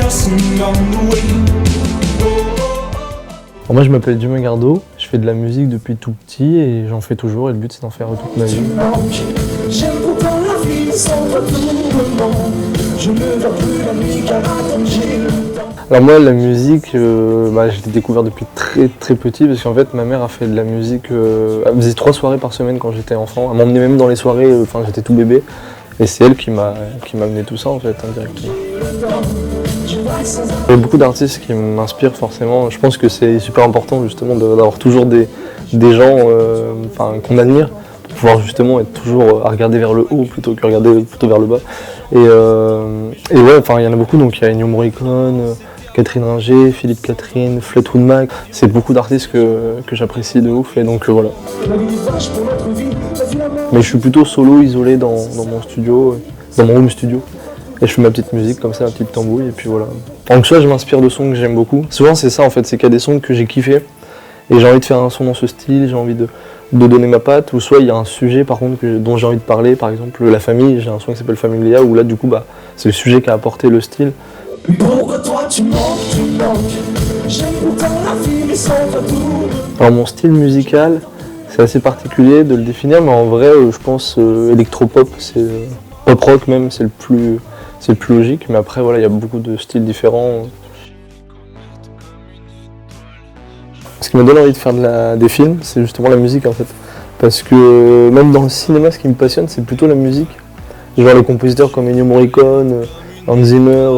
Alors moi je m'appelle Dumain Gardeau, je fais de la musique depuis tout petit et j'en fais toujours et le but c'est d'en faire toute ma vie. Alors moi la musique, je l'ai découvert depuis très petit parce qu'en fait ma mère a fait de la musique, elle faisait 3 soirées par semaine quand j'étais enfant, elle m'emmenait même dans les soirées, j'étais tout bébé et c'est elle qui m'a amené tout ça en fait indirectement. Il y a beaucoup d'artistes qui m'inspirent forcément, je pense que c'est super important justement d'avoir toujours des gens qu'on admire pour pouvoir justement être toujours à regarder vers le haut plutôt que regarder plutôt vers le bas. Et ouais, il y en a beaucoup, donc il y a Ennio Morricone, Catherine Ringer, Philippe Catherine, Fleetwood Mac, c'est beaucoup d'artistes que j'apprécie de ouf et donc voilà. Mais je suis plutôt solo, isolé dans mon studio, dans mon home studio. Et je fais ma petite musique comme ça, ma petite tambouille et puis voilà. Donc soit je m'inspire de sons que j'aime beaucoup. Souvent c'est ça en fait, c'est qu'il y a des sons que j'ai kiffé et j'ai envie de faire un son dans ce style, j'ai envie de donner ma patte, ou soit il y a un sujet par contre dont j'ai envie de parler, par exemple la famille, j'ai un son qui s'appelle Familia où là du coup c'est le sujet qui a apporté le style. Alors mon style musical, c'est assez particulier de le définir, mais en vrai je pense électropop, c'est pop rock même, c'est le plus logique, mais après voilà, il y a beaucoup de styles différents. Ce qui me donne envie de faire des films, c'est justement la musique en fait. Parce que même dans le cinéma, ce qui me passionne, c'est plutôt la musique. Genre les compositeurs comme Ennio Morricone, Hans Zimmer,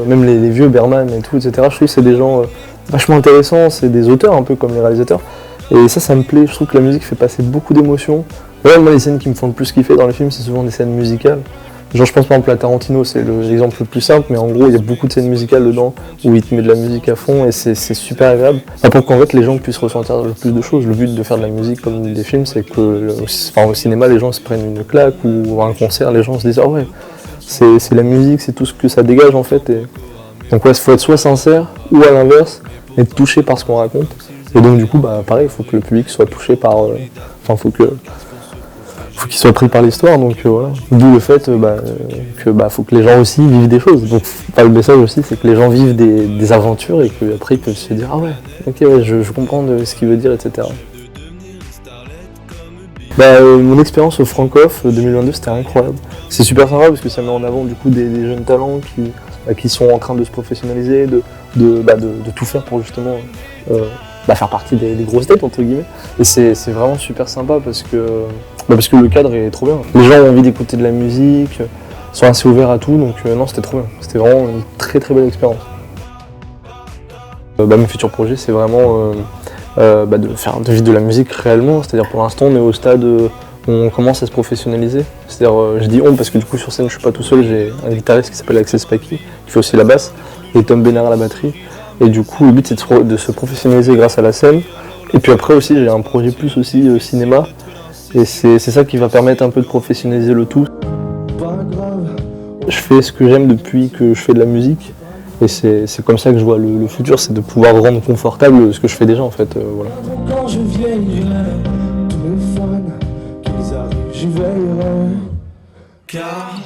même les vieux Bergman et tout, etc. Je trouve que c'est des gens vachement intéressants, c'est des auteurs un peu comme les réalisateurs. Et ça me plaît, je trouve que la musique fait passer beaucoup d'émotions. Ouais, moi les scènes qui me font le plus kiffer dans les films, c'est souvent des scènes musicales. Genre je pense par exemple à Tarantino, c'est l'exemple le plus simple, mais en gros il y a beaucoup de scènes musicales dedans où il te met de la musique à fond et c'est super agréable. Pour qu'en fait les gens puissent ressentir le plus de choses. Le but de faire de la musique comme des films, c'est que au cinéma les gens se prennent une claque ou à un concert les gens se disent ah ouais, c'est la musique, c'est tout ce que ça dégage en fait. Et... donc ouais, il faut être soit sincère ou à l'inverse, être touché par ce qu'on raconte. Et donc du coup pareil, il faut que le public soit touché par... faut qu'il soit pris par l'histoire, donc voilà. D'où le fait faut que les gens aussi vivent des choses. Donc le message aussi, c'est que les gens vivent des aventures et qu'après ils peuvent se dire ah ouais, ok ouais, je comprends ce qu'il veut dire, etc. Mon expérience au Francoff 2022 c'était incroyable. C'est super sympa parce que ça met en avant du coup des jeunes talents qui sont en train de se professionnaliser, de tout faire pour justement faire partie des grosses têtes entre guillemets. Et c'est vraiment super sympa parce que le cadre est trop bien. Les gens ont envie d'écouter de la musique, sont assez ouverts à tout, donc non c'était trop bien. C'était vraiment une très belle expérience. Mes futurs projets c'est vraiment de vivre de la musique réellement, c'est-à-dire pour l'instant on est au stade où on commence à se professionnaliser. C'est-à-dire je dis on parce que du coup sur scène je suis pas tout seul, j'ai un guitariste qui s'appelle Axel Spaki, qui fait aussi la basse, et Tom Bénard à la batterie. Et du coup le but c'est de se professionnaliser grâce à la scène. Et puis après aussi j'ai un projet plus aussi cinéma. Et c'est ça qui va permettre un peu de professionnaliser le tout. Je fais ce que j'aime depuis que je fais de la musique. Et c'est comme ça que je vois le futur, c'est de pouvoir rendre confortable ce que je fais déjà en fait. Voilà. Quand je vieillirai, tous les fans qu'ils arrivent, j'y veillerai. Car